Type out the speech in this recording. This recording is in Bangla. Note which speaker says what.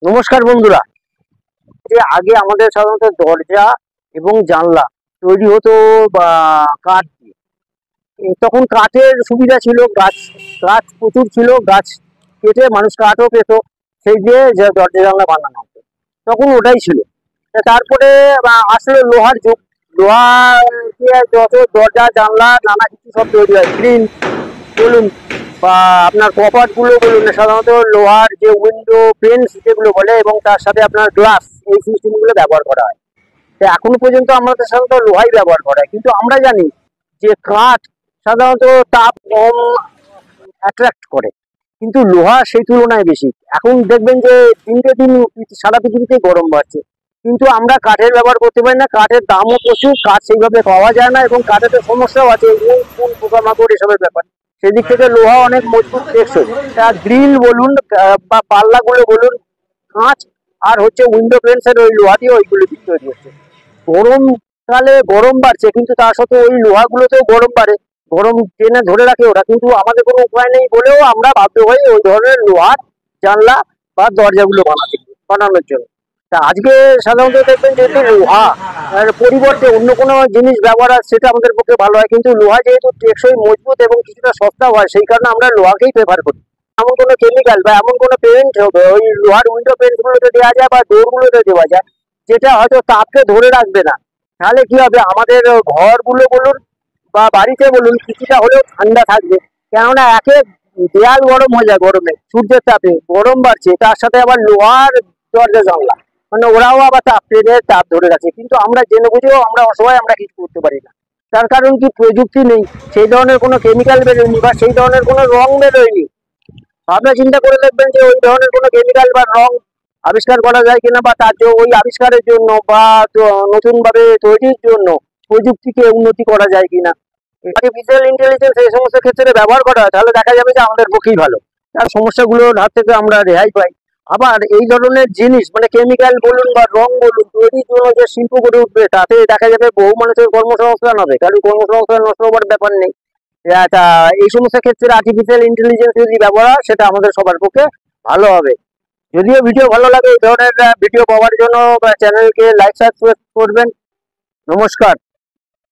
Speaker 1: নমস্কার বন্ধুরা। যে আগে আমাদের সাধারণত দরজা এবং জানলা তৈরি হতো বা কাঠ দিয়ে। তখন কাঠের সুবিধা ছিল, গাছ গাছ প্রচুর ছিল, গাছ কেটে মানুষ কাঠও পেত, সেই দিয়ে যে দরজা জানলা বানানো হতো তখন ওটাই ছিল। তারপরে আসলে লোহার যুগ। লোহা দিয়ে যত দরজা জানলা নানা কিছু সব তৈরি হয়, গ্রিল বলুন বা আপনার কপাট গুলো বলুন, সাধারণত লোহার যে উইন্ডো পেন্স যেগুলো বলে এবং তার সাথে আপনার গ্লাস, এই সিস্টেম গুলো ব্যবহার করা হয়। তো এখনো পর্যন্ত আমাদের সাধারণত লোহাই ব্যবহার করা হয়, কিন্তু আমরা জানি যে কাঠ সাধারণত তাপ কম অ্যাট্রাক্ট করে, কিন্তু লোহা সেই তুলনায় বেশি। এখন দেখবেন যে দিনকে দিন সারা পৃথিবীতে গরম বাড়ছে, কিন্তু আমরা কাঠের ব্যবহার করতে পারি না। কাঠের দামও প্রচুর, কাঠ সেইভাবে পাওয়া যায় না এবং কাঠের তো সমস্যাও আছে, কোন পোকামাকড় এসবের ব্যাপার। সেদিক থেকে লোহা অনেক মজবুত, টেকসই। তা গ্রিল বলুন বা পাল্লাগুলো বলুন, কাঁচ আর হচ্ছে উইন্ডো পেন্সের ওই লোহা দিয়ে ওইগুলো তৈরি হচ্ছে। গরমকালে গরম বাড়ছে, কিন্তু তার সত্ত্বেও ওই লোহাগুলোতেও গরম বাড়ে, গরম টেনে ধরে রাখে ওরা, কিন্তু আমাদের কোনো উপায় নেই বলেও আমরা বাধ্য হই ওই ধরনের লোহার জানলা বা দরজাগুলো বানানোর জন্য। তা আজকে সাধারণত দেখবেন যেহেতু লোহা পরিবর্তে অন্য কোনো জিনিস ব্যবহার হয় সেটা আমাদের পক্ষে ভালো হয়, কিন্তু লোহা যেহেতু টেকসই, মজবুত এবং কিছুটা সস্তাও হয়, সেই কারণে আমরা লোহাকেই প্রেফার করি। এমন কোনো কেমিক্যাল বা এমন কোনো পেন্ট হবে ওই লোহার উইন্ডো পেন্ট গুলোতে দেওয়া যায় বা ডোর গুলোতে দেওয়া যায় যেটা হয়তো তাপকে ধরে রাখবে না। তাহলে কি হবে, আমাদের ঘরগুলো বলুন বা বাড়িতে বলুন কিছুটা হলেও ঠান্ডা থাকবে। কেননা একে দেয়াল গরম হয়ে যায় গরমে, সূর্যের তাপে গরম বাড়ছে, তার সাথে আবার লোহার দরজা জানলা, মানে ওরাও আবার তাপ টেনে তাপ ধরে রাখে, কিন্তু আমরা জেনে বুঝেও আমরা অসহায়, আমরা কিছু করতে পারি না। তার কারণ কি, প্রযুক্তি নেই, সেই ধরনের কোনো কেমিক্যাল বেরোয়নি বা সেই ধরনের কোনো রং বেরোয়নি। ভাবনা চিন্তা করে দেখবেন যে ওই ধরনের কোনো কেমিক্যাল বা রং আবিষ্কার করা যায় কিনা, বা তার ওই আবিষ্কারের জন্য বা নতুন ভাবে তৈরির জন্য প্রযুক্তিকে উন্নতি করা যায় কিনা। আর্টিফিশিয়াল ইন্টেলিজেন্স এই সমস্ত ক্ষেত্রে ব্যবহার করা হয়, তাহলে দেখা যাবে যে আমাদের পক্ষেই ভালো, তার সমস্যাগুলোর হাত থেকে আমরা রেহাই পাই। আবার এই ধরনের জিনিস মানে কেমিক্যাল বলুন বা রং বলুন তৈরির জন্য যে শিল্প গড়ে উঠবে, তাতে দেখা যাবে বহু মানুষের কর্মসংস্থান হবে, কারণ কর্মসংস্থান নষ্ট হওয়ার ব্যাপার নেই। তা এই সমস্ত ক্ষেত্রে আর্টিফিশিয়াল ইন্টেলিজেন্স যদি ব্যবহার হয় সেটা আমাদের সবার পক্ষে ভালো হবে। যদিও ভিডিও ভালো লাগে, এই ধরনের ভিডিও পাওয়ার জন্য চ্যানেলকে লাইক সাবস্ক্রাইব করবেন। নমস্কার।